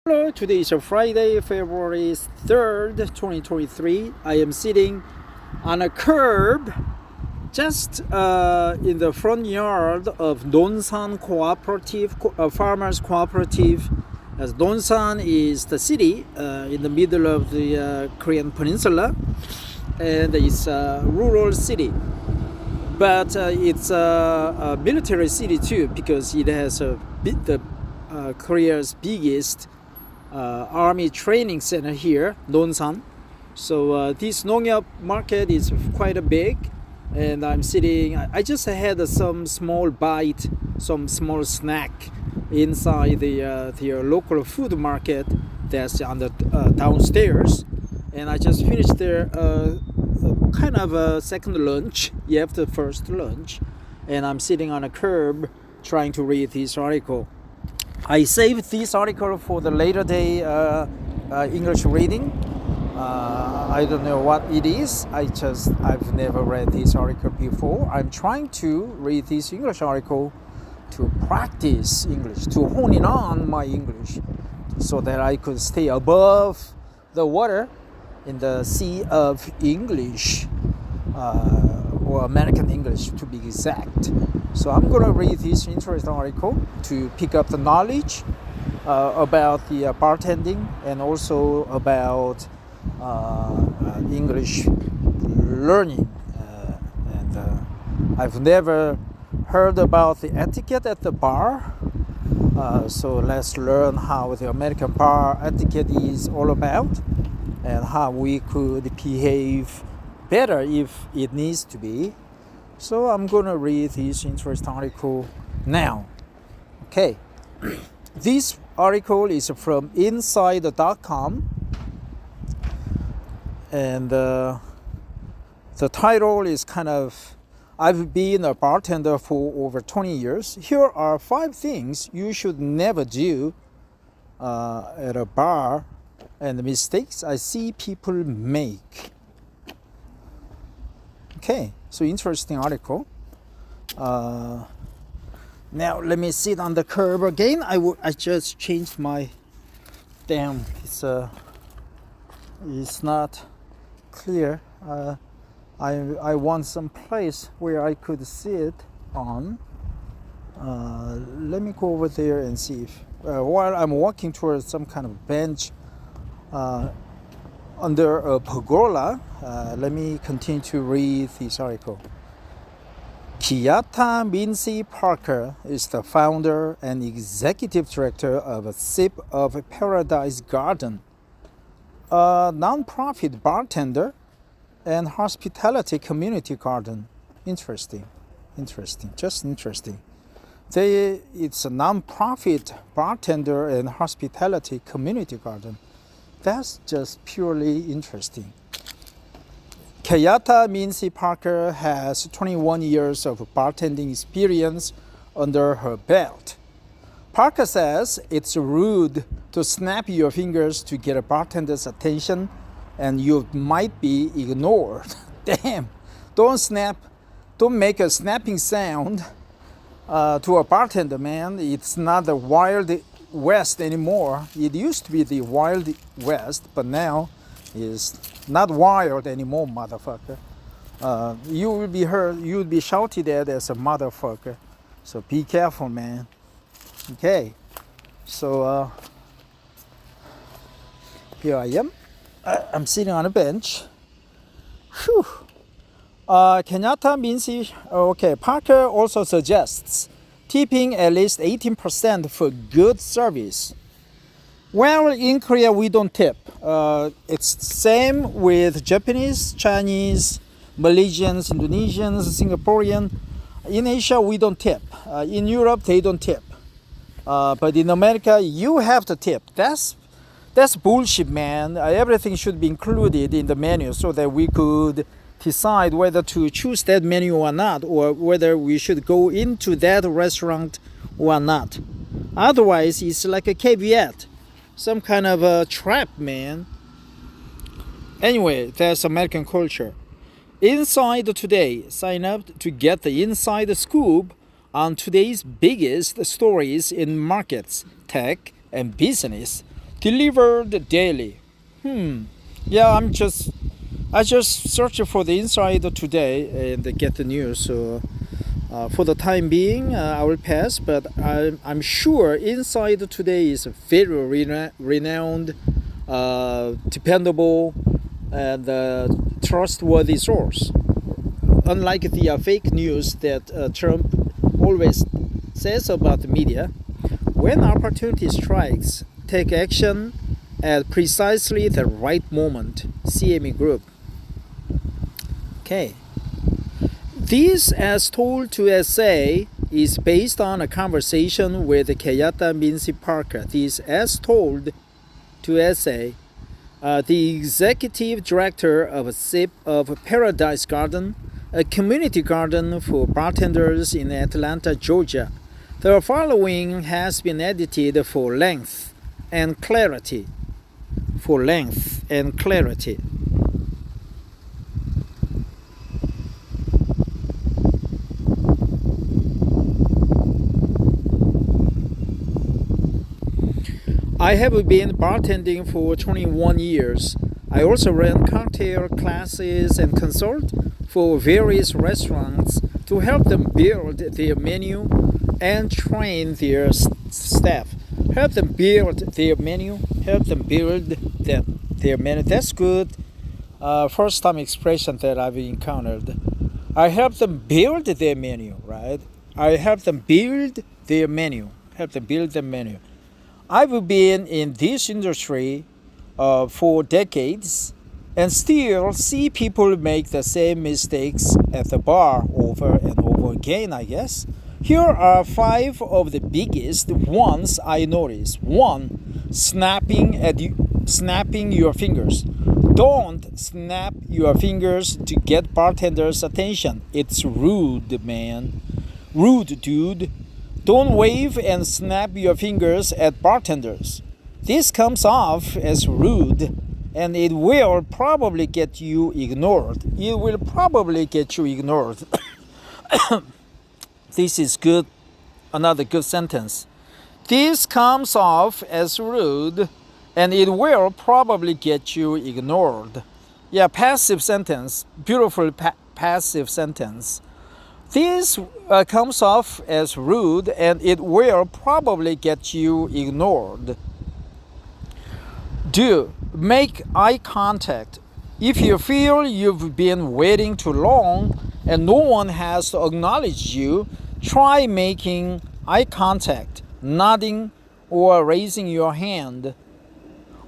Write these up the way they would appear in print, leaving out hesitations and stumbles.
Hello, today is a Friday, February 3rd, 2023. I am sitting on a curb just in the front yard of Nonsan Cooperative, Farmers Cooperative. As Nonsan is the city in the middle of the Korean Peninsula, and it's a rural city. But it's a military city too, because it has Korea's biggest army training center here, Nonsan. So this 농협 market is quite big, and I'm sitting. I just had some small bite, some small snack inside the local food market that's on the downstairs, and I just finished their kind of a second lunch after first lunch, and I'm sitting on a curb trying to read this article. I saved this article for the later day English reading. I don't know what it is. I've never read this article before. I'm trying to read this English article to practice English, to hone in on my English, so that I could stay above the water in the sea of English, or American English to be exact. So I'm going to read this interesting article to pick up the knowledge about the bartending, and also about English learning. And I've never heard about the etiquette at the bar. So let's learn how the American bar etiquette is all about, and how we could behave better if it needs to be. So I'm going to read this interesting article now. Okay. This article is from inside.com, and the title is kind of, I've been a bartender for over 20 years. Here are 5 things you should never do at a bar, and the mistakes I see people make. Okay, so interesting article. Now let me sit on the curb again. I just changed my, damn, it's not clear. I want some place where I could sit on. Let me go over there and see if while I'm walking towards some kind of bench under a pergola, let me continue to read this article. Kiyata Mincy Parker is the founder and executive director of a Sip of Paradise Garden, a non-profit bartender and hospitality community garden. Interesting, just interesting. It's a non-profit bartender and hospitality community garden. That's just purely interesting. Kayata Mincy Parker has 21 years of bartending experience under her belt. Parker says it's rude to snap your fingers to get a bartender's attention, and you might be ignored. Damn, don't make a snapping sound to a bartender, man. It's not the Wild West anymore. It used to be the Wild West, but now is not wild anymore, motherfucker. You will be shouted at as a motherfucker. So be careful, man. Okay, so here I am. I'm sitting on a bench. Whew. Kenyatta Mincy. Okay, Parker also suggests tipping at least 18% for good service. Well, in Korea we don't tip. It's same with Japanese, Chinese, Malaysians, Indonesians, Singaporean. In Asia we don't tip. In Europe they don't tip. But in America you have to tip. That's bullshit, man. Everything should be included in the menu so that we could decide whether to choose that menu or not, or whether we should go into that restaurant or not. Otherwise, it's like a caveat, some kind of a trap, man. Anyway, that's American culture. Inside Today. Sign up to get the inside scoop on today's biggest stories in markets, tech, and business. Delivered daily. Yeah, I just searched for the Insider today and get the news. So for the time being, I will pass. But I'm sure Insider today is a very renowned, dependable, and trustworthy source. Unlike the fake news that Trump always says about the media, when opportunity strikes, take action at precisely the right moment. CME Group. Okay. This As Told to SA is based on a conversation with Kenyatta Mincy Parker. This As Told to SA, the executive director of SIP of Paradise Garden, a community garden for bartenders in Atlanta, Georgia. The following has been edited for length and clarity. For length and clarity. I have been bartending for 21 years. I also run cocktail classes and consult for various restaurants to help them build their menu and train their staff. Help them build their menu. Help them build their menu. That's good. First time expression that I've encountered. I help them build their menu, right? I help them build their menu. Help them build their menu. I've been in this industry for decades and still see people make the same mistakes at the bar over and over again, I guess. Here are 5 of the biggest ones I noticed. 1. Snapping your fingers. Don't snap your fingers to get bartenders' attention. It's rude, man. Rude, dude. Don't wave and snap your fingers at bartenders. This comes off as rude, and it will probably get you ignored. It will probably get you ignored. This is good. Another good sentence. This comes off as rude, and it will probably get you ignored. Yeah, passive sentence. Beautiful passive sentence. This comes off as rude, and it will probably get you ignored. Do make eye contact. If you feel you've been waiting too long and no one has acknowledged you, try making eye contact, nodding, or raising your hand.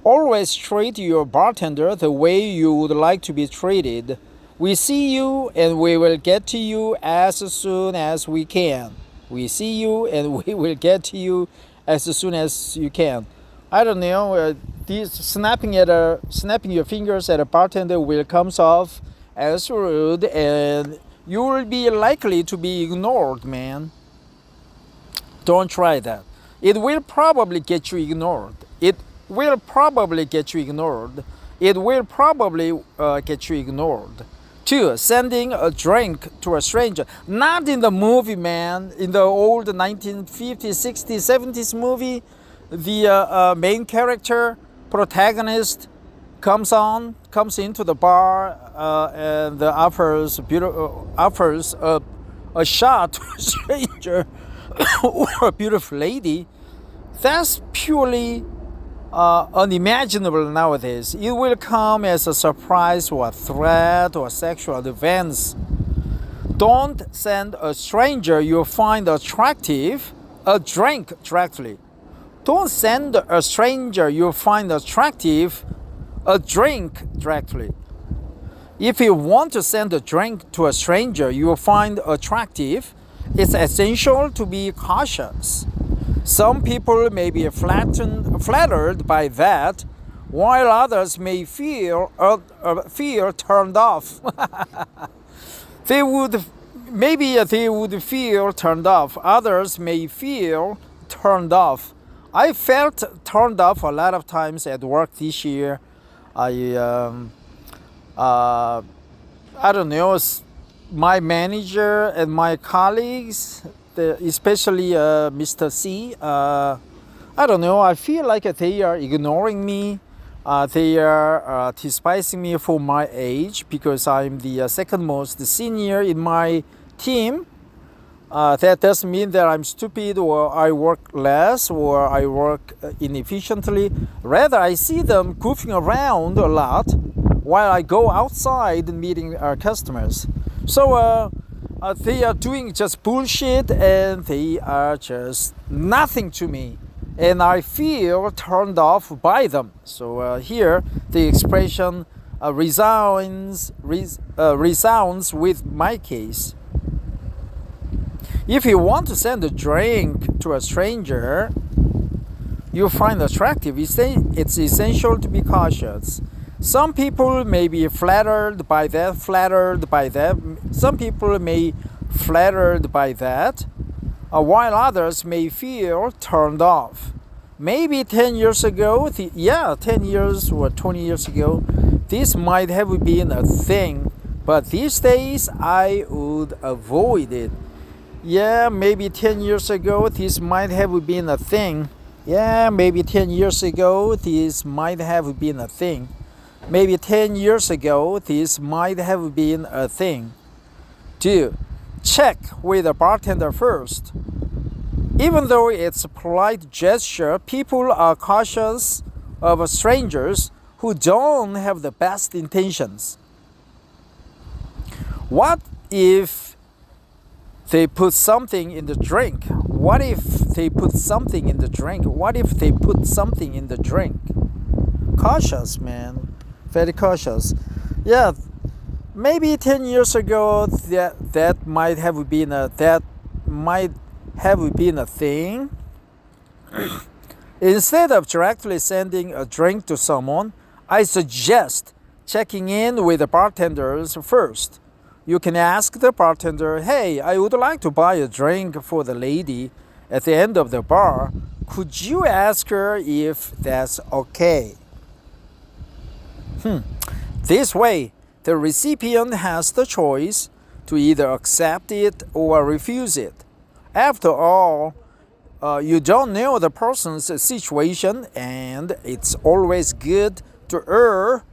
Always treat your bartender the way you would like to be treated. We see you and we will get to you as soon as we can. We see you and we will get to you as soon as you can. I don't know, this snapping your fingers at a bartender will come off as rude, and you will be likely to be ignored, man. Don't try that. It will probably get you ignored. It will probably get you ignored. It will probably get you ignored. 2. Sending a drink to a stranger. Not in the movie, man. In the old 1950s, 60s, 70s movie, the main character, protagonist, comes into the bar and offers a shot to a stranger or a beautiful lady. That's purely unimaginable nowadays. It will come as a surprise or a threat or sexual advance. Don't send a stranger you find attractive a drink directly. Don't send a stranger you find attractive a drink directly. If you want to send a drink to a stranger you find attractive, it's essential to be cautious. Some people may be flattered by that, while others may feel turned off. they would feel turned off. Others may feel turned off. I felt turned off a lot of times at work this year. I don't know, my manager and my colleagues, especially Mr. C. I I don't know. I feel like they are ignoring me. They are despising me for my age because I'm the second most senior in my team. That doesn't mean that I'm stupid or I work less or I work inefficiently. Rather, I see them goofing around a lot while I go outside meeting our customers. So they are doing just bullshit and they are just nothing to me. And I feel turned off by them. So here the expression resounds with my case. If you want to send a drink to a stranger you find attractive, it's essential to be cautious. Some people may be flattered by that. Some people may flattered by that, while others may feel turned off. Maybe 10 years ago, 10 years or 20 years ago, this might have been a thing, but these days I would avoid it. Yeah, maybe 10 years ago this might have been a thing. Yeah, maybe 10 years ago this might have been a thing. Maybe 10 years ago this might have been a thing. 2. Check with the bartender first. Even though it's a polite gesture, people are cautious of strangers who don't have the best intentions. What if they put something in the drink? What if they put something in the drink? What if they put something in the drink? Cautious, man. Very cautious. Yeah, maybe 10 years ago that might have been a thing. Instead of directly sending a drink to someone, I suggest checking in with the bartenders first. You can ask the bartender, hey, I would like to buy a drink for the lady at the end of the bar. Could you ask her if that's okay? This way, the recipient has the choice to either accept it or refuse it. After all, you don't know the person's situation, and it's always good to err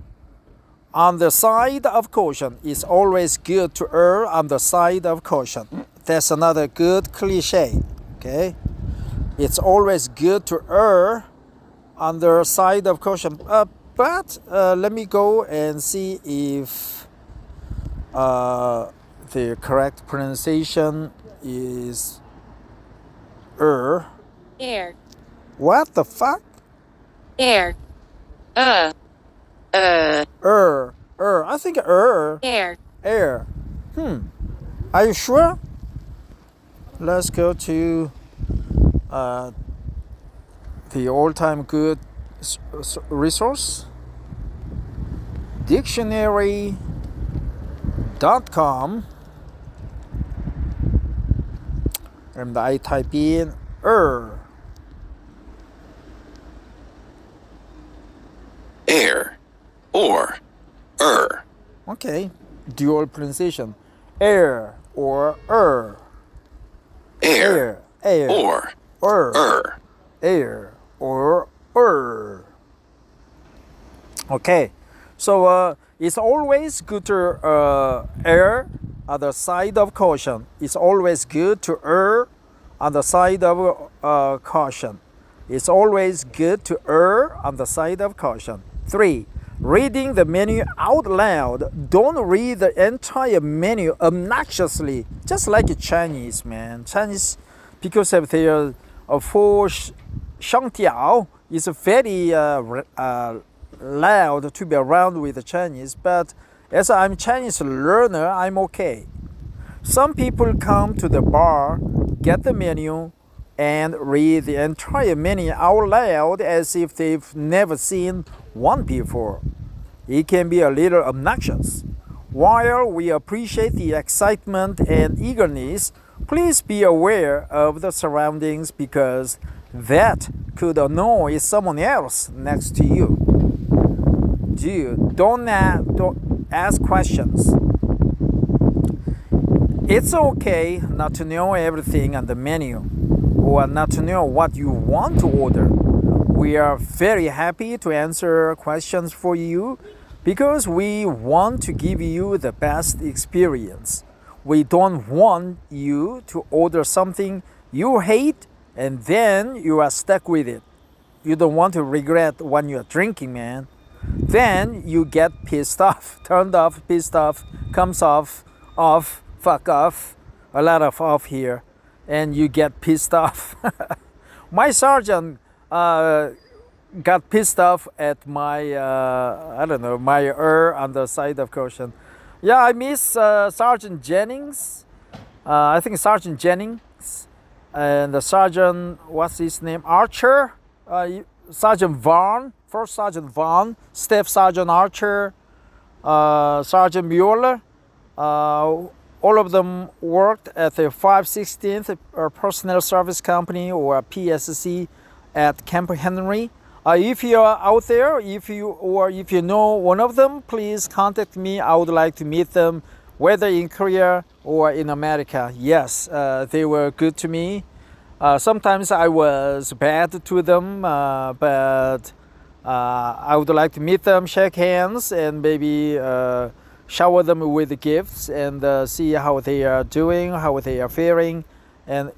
on the side of caution. It's always good to err on the side of caution. That's another good cliche. Okay? It's always good to err on the side of caution. But let me go and see if the correct pronunciation is Air. What the fuck? Air. I think Air. Are you sure? Let's go to the all-time good resource, dictionary.com, and I type in air or Okay, dual pronunciation. Air or air or air or Okay, so it's always good to err on the side of caution. It's always good to err on the side of caution. It's always good to err on the side of caution. 3. Reading the menu out loud. Don't read the entire menu obnoxiously, just like Chinese, man. Chinese, because of their 4 shangtiao, is very loud to be around with the Chinese. But as I'm a Chinese learner, I'm okay. Some people come to the bar, get the menu, and read the entire menu out loud as if they've never seen one before. It can be a little obnoxious. While we appreciate the excitement and eagerness, please be aware of the surroundings because that could annoy someone else next to you. Dude, don't ask questions. It's okay not to know everything on the menu or not to know what you want to order. We are very happy to answer questions for you because we want to give you the best experience. We don't want you to order something you hate and then you are stuck with it. You don't want to regret when you're drinking, man. Then you get pissed off, turned off, pissed off, comes off, fuck off, a lot of off here, and you get pissed off. My sergeant got pissed off at my, my on the side of caution. Yeah, I miss Sergeant Jennings. I think Sergeant Jennings and the Sergeant, what's his name? Archer. Sergeant Vaughn, First Sergeant Vaughn, Staff Sergeant Archer, Sergeant Mueller. All of them worked at the 516th Personnel Service Company or PSC at Camp Henry. If you are out there, if you know one of them, please contact me. I would like to meet them, whether in Korea or in America. Yes, they were good to me. Sometimes I was bad to them, but I would like to meet them, shake hands, and maybe shower them with gifts and see how they are doing, how they are faring, and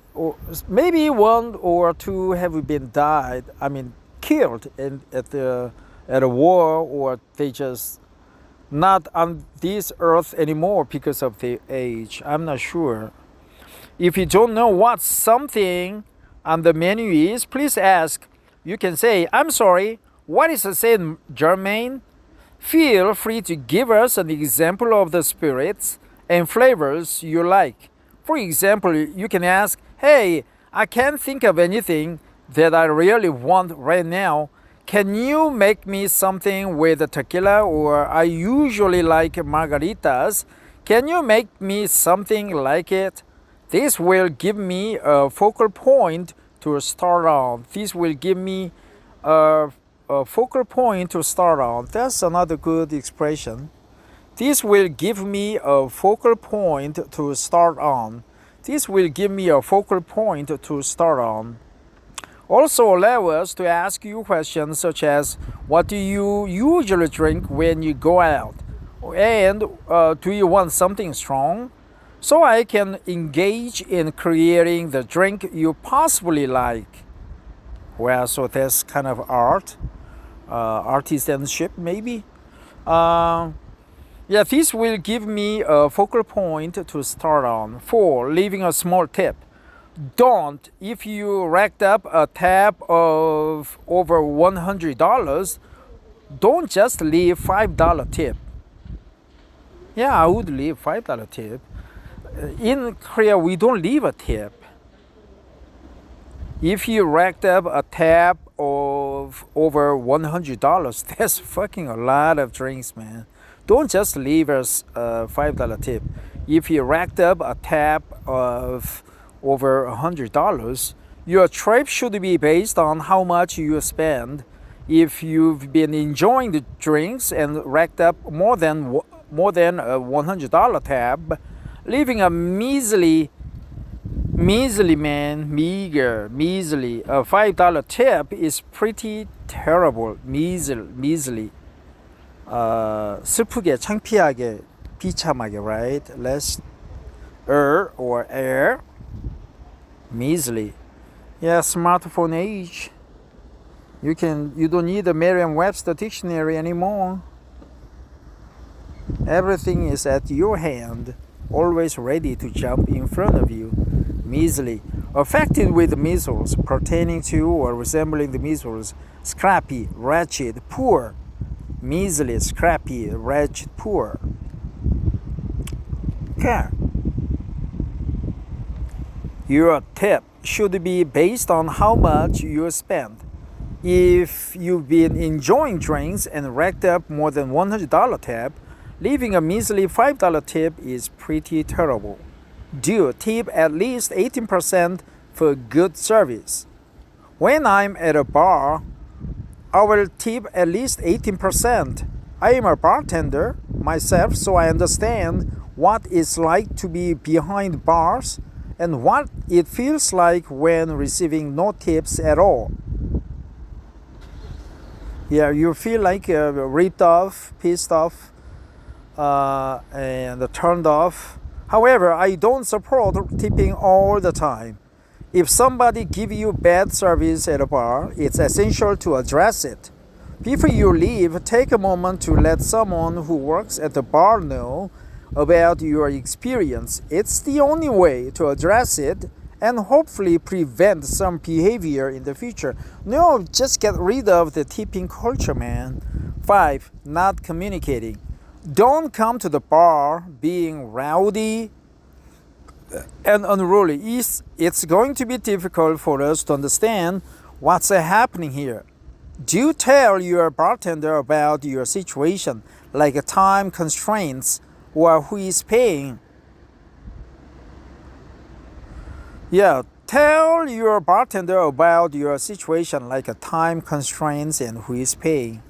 maybe one or two have been killed at a war, or they just not on this earth anymore because of their age. I'm not sure. If you don't know what something on the menu is, please ask. You can say, I'm sorry, what is the same, Germain? Feel free to give us an example of the spirits and flavors you like. For example, you can ask, hey, I can't think of anything that I really want right now. Can you make me something with tequila, or I usually like margaritas? Can you make me something like it? This will give me a focal point to start on. This will give me a focal point to start on. That's another good expression. This will give me a focal point to start on. This will give me a focal point to start on. Also allow us to ask you questions such as, what do you usually drink when you go out? And do you want something strong? So I can engage in creating the drink you possibly like. Well, so that's kind of art, artisanship maybe. This will give me a focal point to start on. 4, leaving a small tip. Don't, if you racked up a tab of over $100, don't just leave $5 tip. Yeah, I would leave $5 tip. In Korea, we don't leave a tip. If you racked up a tab of over $100, that's fucking a lot of drinks, man. Don't just leave us a $5 tip. If you racked up a tab of over $100, your trip should be based on how much you spend. If you've been enjoying the drinks and racked up more than a $100 tab, leaving a measly a $5 tip is pretty terrible. Measly. 슬프게, 창피하게, 비참하게, right? Less or air. Measly. Yeah, smartphone age. You don't need the Merriam-Webster dictionary anymore. Everything is at your hand, always ready to jump in front of you. Measly. Affected with measles, pertaining to or resembling the measles. Scrappy, wretched, poor. Measly, scrappy, wretched, poor. Okay. Your tip should be based on how much you spend. If you've been enjoying drinks and racked up more than $100 tip, leaving a measly $5 tip is pretty terrible. Do tip at least 18% for good service. When I'm at a bar, I will tip at least 18%. I am a bartender myself, so I understand what it's like to be behind bars and what it feels like when receiving no tips at all. Yeah, you feel like ripped off, pissed off, and turned off. However, I don't support tipping all the time. If somebody gives you bad service at a bar, it's essential to address it. Before you leave, take a moment to let someone who works at the bar know about your experience. It's the only way to address it and hopefully prevent some behavior in the future. No, just get rid of the tipping culture, man. 5. Not communicating. Don't come to the bar being rowdy and unruly. It's going to be difficult for us to understand what's happening here. Do tell your bartender about your situation, like time constraints or who is paying. Yeah, tell your bartender about your situation, like time constraints and who is paying.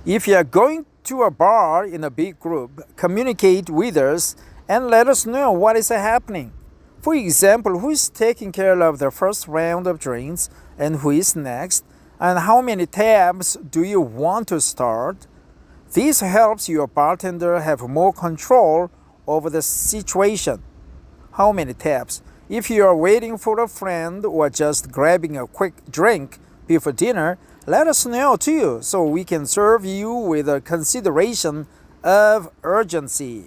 If you are going to a bar in a big group, communicate with us and let us know what is happening. For example, who is taking care of the first round of drinks and who is next, and how many tabs do you want to start? This helps your bartender have more control over the situation. How many tabs? If you are waiting for a friend or just grabbing a quick drink before dinner, let us know too, so we can serve you with a consideration of urgency.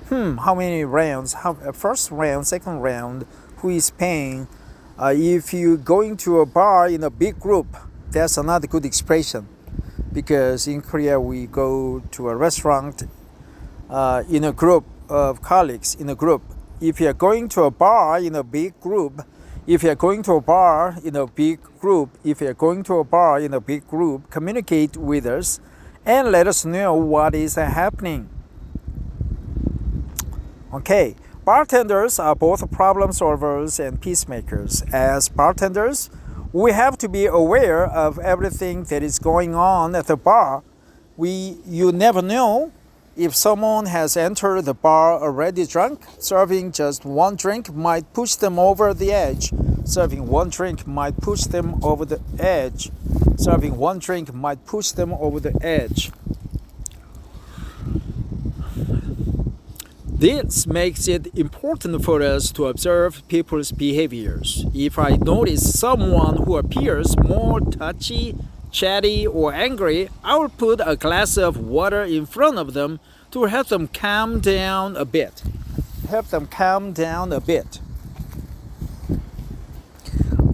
How many rounds? First round, second round, who is paying? If you're going to a bar in a big group, that's another good expression. Because in Korea, we go to a restaurant in a group of colleagues, in a group. If you're going to a bar in a big group, communicate with us and let us know what is happening. Okay, bartenders are both problem solvers and peacemakers. As bartenders, we have to be aware of everything that is going on at the bar. You never know if someone has entered the bar already drunk. Serving just one drink might push them over the edge. This makes it important for us to observe people's behaviors. If I notice someone who appears more touchy, chatty, or angry, I will put a glass of water in front of them to help them calm down a bit.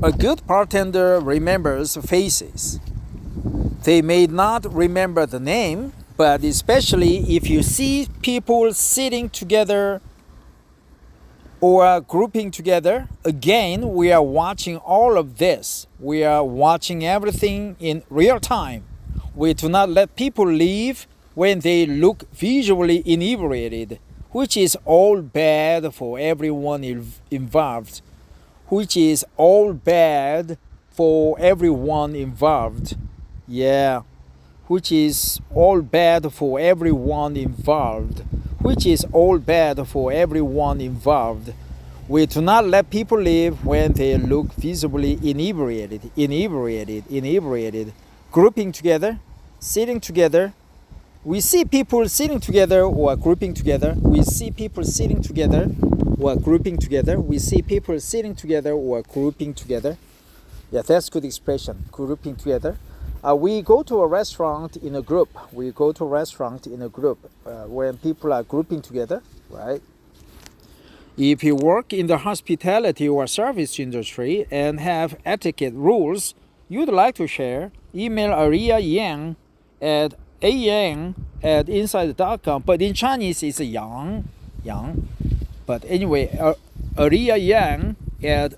A good bartender remembers faces. They may not remember the name, but especially if you see people sitting together or grouping together, again, we are watching all of this. We are watching everything in real time. We do not let people leave when they look visually inebriated, which is all bad for everyone involved. Yeah. Which is all bad for everyone involved. We do not let people leave when they look visibly inebriated. Grouping together, sitting together. We see people sitting together or grouping together. Yeah, that's good expression. Grouping together. We go to a restaurant in a group. When people are grouping together, right? If you work in the hospitality or service industry and have etiquette rules you'd like to share, email ariayang at yang@inside.com. But in Chinese, it's yang. But anyway, ariayang at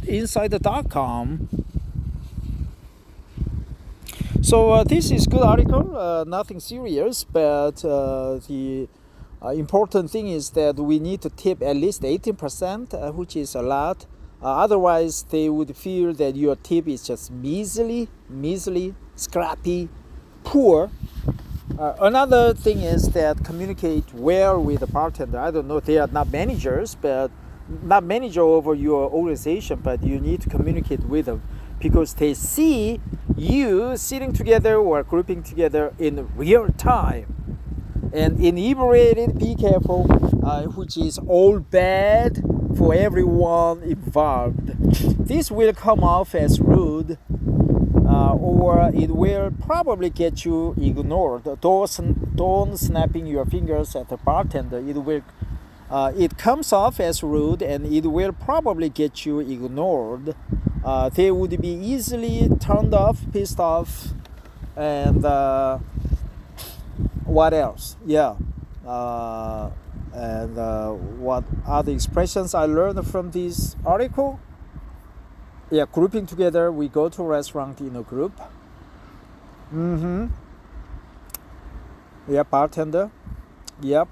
inside.com. So this is good article, nothing serious, but the important thing is that we need to tip at least 18%, which is a lot. Otherwise, they would feel that your tip is just measly, scrappy, poor. Another thing is that communicate well with the bartender. I don't know, they are not managers, but not manager over your organization, but you need to communicate with them because they see you sitting together or grouping together in real time. And inebriated, be careful, which is all bad for everyone involved. This will come off as rude, or it will probably get you ignored. Don't snapping your fingers at the bartender. It comes off as rude, and it will probably get you ignored. They would be easily turned off, pissed off, and what else? Yeah. And what other expressions I learned from this article? Yeah, grouping together. We go to a restaurant in a group. Yeah, bartender. Yep.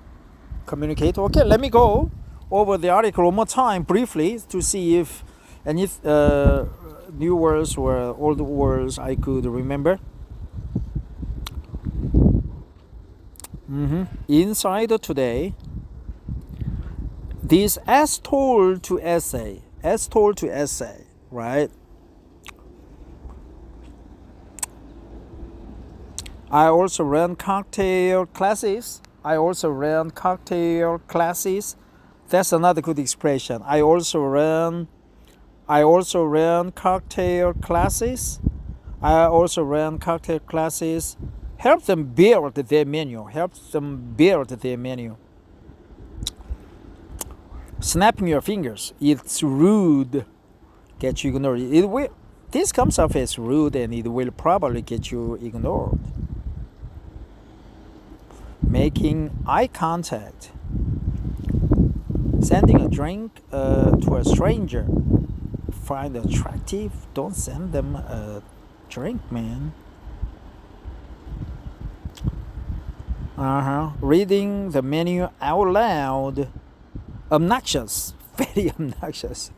Communicate. Okay, let me go over the article one more time briefly to see if any new words or old words I could remember. Inside today, this as told to essay, right? I also ran cocktail classes. That's another good expression. I also ran cocktail classes. Help them build their menu. Snapping your fingers. It's rude. Get you ignored. This comes off as rude, and it will probably get you ignored. Making eye contact. Sending a drink to a stranger. Find attractive. Don't send them a drink, man. Reading the menu out loud. Obnoxious. Very obnoxious.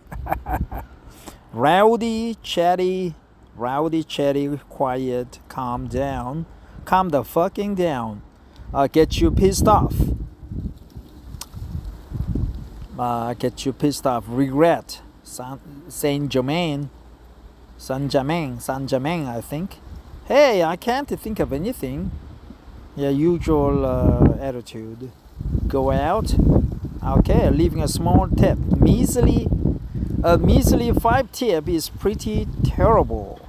Rowdy, chatty, quiet, calm down. Calm the fucking down. Get you pissed off. Regret. Saint Germain, I think. Hey, I can't think of anything. Yeah, usual attitude. Go out. Okay, leaving a small tip. Measly 5 tip is pretty terrible.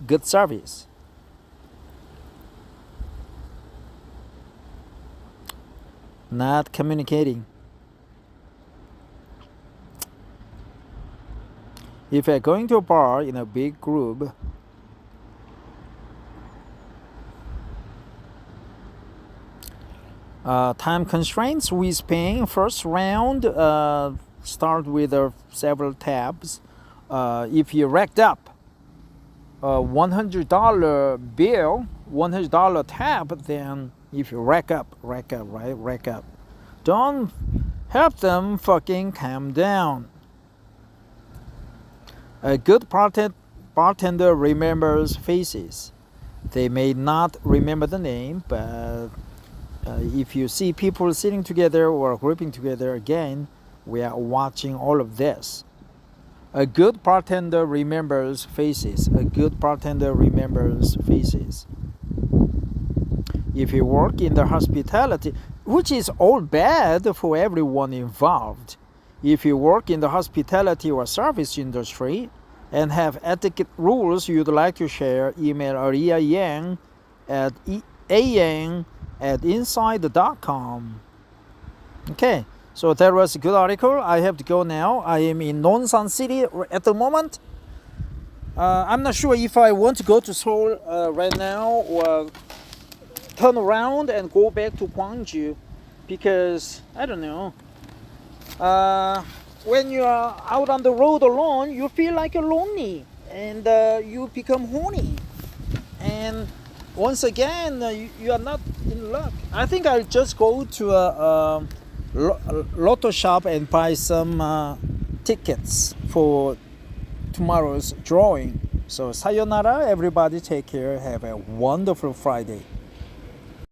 Good service. Not communicating. If you're going to a bar in a big group, time constraints with paying. First round, start with several tabs. If you racked up a $100 bill, $100 tab, then if you rack up. Don't help them fucking calm down. A good bartender remembers faces. They may not remember the name, but if you see people sitting together or grouping together again, we are watching all of this. A good bartender remembers faces. If you work in the hospitality, which is all bad for everyone involved. If you work in the hospitality or service industry and have etiquette rules you'd like to share, email Aria Yang at yang@inside.com. Okay, so that was a good article. I have to go now. I am in Nonsan City at the moment. I'm not sure if I want to go to Seoul right now or turn around and go back to Gwangju, because I don't know. When you are out on the road alone, you feel like you're lonely, and you become horny. And once again, you are not in luck. I think I'll just go to a lotto shop and buy some tickets for tomorrow's drawing. So sayonara, everybody, take care, have a wonderful Friday.